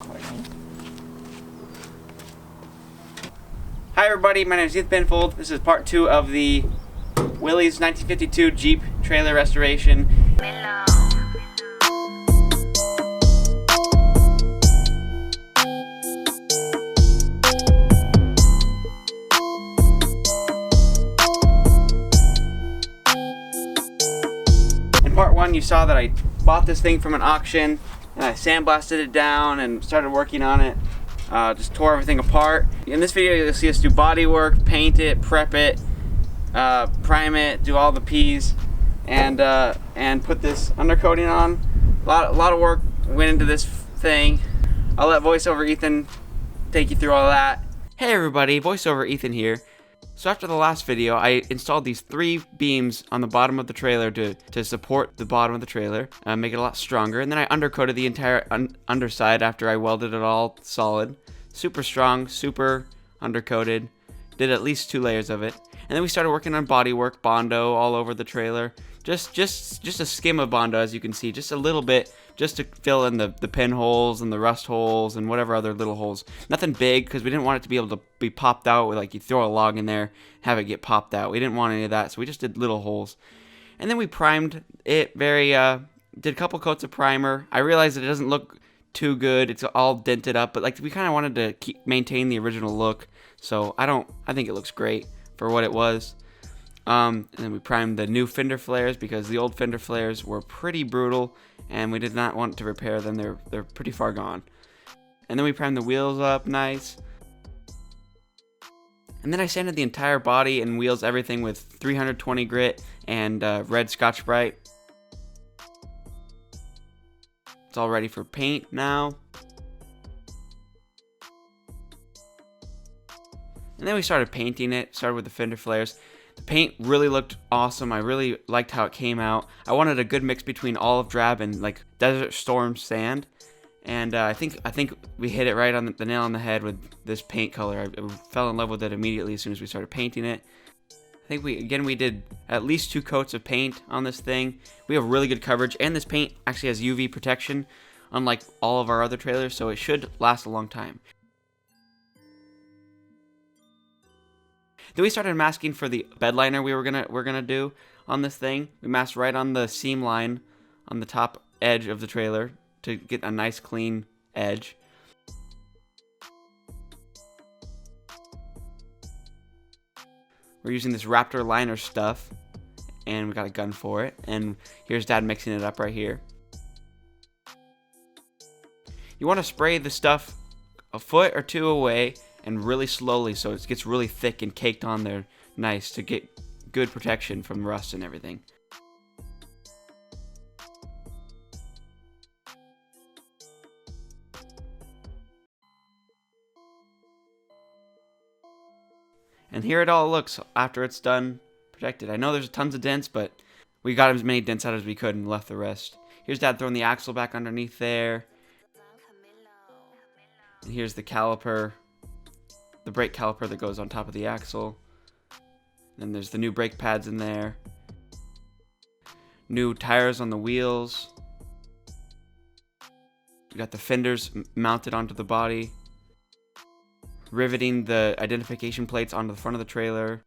Hi everybody, my name is Ethan Penfold. This is part 2 of the Willys 1952 Jeep trailer restoration. In part 1 you saw that I bought this thing from an auction and I sandblasted it down and started working on it. Just tore everything apart. In this video you'll see us do body work, paint it, prep it, prime it, do all the P's, and put this undercoating on. A lot of work went into this thing. I'll let voiceover Ethan take you through all that. Hey everybody, voiceover Ethan here. So after the last video, I installed these 3 beams on the bottom of the trailer to support the bottom of the trailer, make it a lot stronger, and then I undercoated the entire underside after I welded it all solid. Super strong, super undercoated, did at least 2 layers of it. And then we started working on bodywork, Bondo all over the trailer. Just a skim of Bondo, as you can see, just a little bit, just to fill in the pinholes and the rust holes and whatever other little holes. Nothing big, because we didn't want it to be able to be popped out with, like, you throw a log in there, have it get popped out. We didn't want any of that, so we just did little holes. And then we primed it did a couple coats of primer. I realized that it doesn't look too good. It's all dented up, but like we kind of wanted to maintain the original look. So I think it looks great for what it was. And then we primed the new fender flares because the old fender flares were pretty brutal and we did not want to repair them. They're pretty far gone. And then we primed the wheels up nice. And then I sanded the entire body and wheels, everything, with 320 grit and red Scotch-Brite. It's all ready for paint now. And then we started painting it, started with the fender flares. The paint really looked awesome. I really liked how it came out. I wanted a good mix between olive drab and like Desert Storm sand. And I think we hit it right on the nail on the head with this paint color. I fell in love with it immediately as soon as we started painting it. I think we did at least 2 coats of paint on this thing. We have really good coverage, and this paint actually has UV protection, unlike all of our other trailers, so it should last a long time. Then we started masking for the bed liner we're gonna do on this thing. We masked right on the seam line on the top edge of the trailer to get a nice clean edge. We're using this Raptor liner stuff, and we got a gun for it. And here's Dad mixing it up right here. You want to spray the stuff a foot or 2 away and really slowly so it gets really thick and caked on there nice to get good protection from rust and everything. And here it all looks after it's done protected. I know there's tons of dents, but we got as many dents out as we could and left the rest. Here's Dad throwing the axle back underneath there. And here's the caliper, the brake caliper that goes on top of the axle. Then there's the new brake pads in there. New tires on the wheels. We got the fenders mounted onto the body. Riveting the identification plates onto the front of the trailer.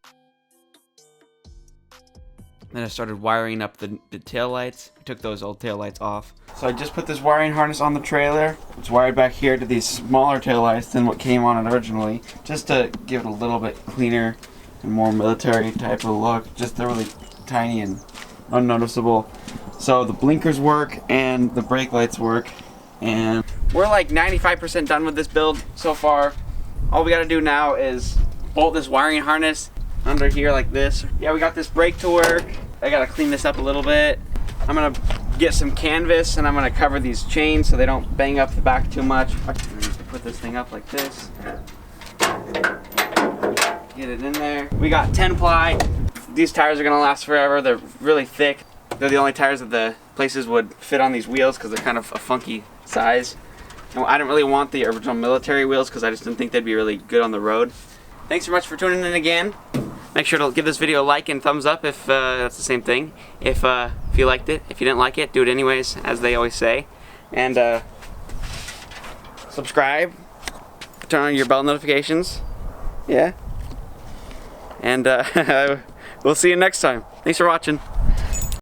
Then I started wiring up the tail lights. I took those old tail lights off. So I just put this wiring harness on the trailer. It's wired back here to these smaller tail lights than what came on it originally, just to give it a little bit cleaner and more military type of look. Just they're really tiny and unnoticeable. So the blinkers work and the brake lights work, and we're like 95% done with this build so far. All we gotta do now is bolt this wiring harness under here like this. Yeah, we got this brake to work. I gotta clean this up a little bit. I'm gonna get some canvas and I'm gonna cover these chains so they don't bang up the back too much. I'm gonna put this thing up like this. Get it in there. We got 10 ply. These tires are gonna last forever. They're really thick. They're the only tires that the places would fit on these wheels because they're kind of a funky size. And I didn't really want the original military wheels because I just didn't think they'd be really good on the road. Thanks so much for tuning in again. Make sure to give this video a like and thumbs up if that's the same thing. If you liked it. If you didn't like it, do it anyways, as they always say. And subscribe, turn on your bell notifications. Yeah. And we'll see you next time. Thanks for watching.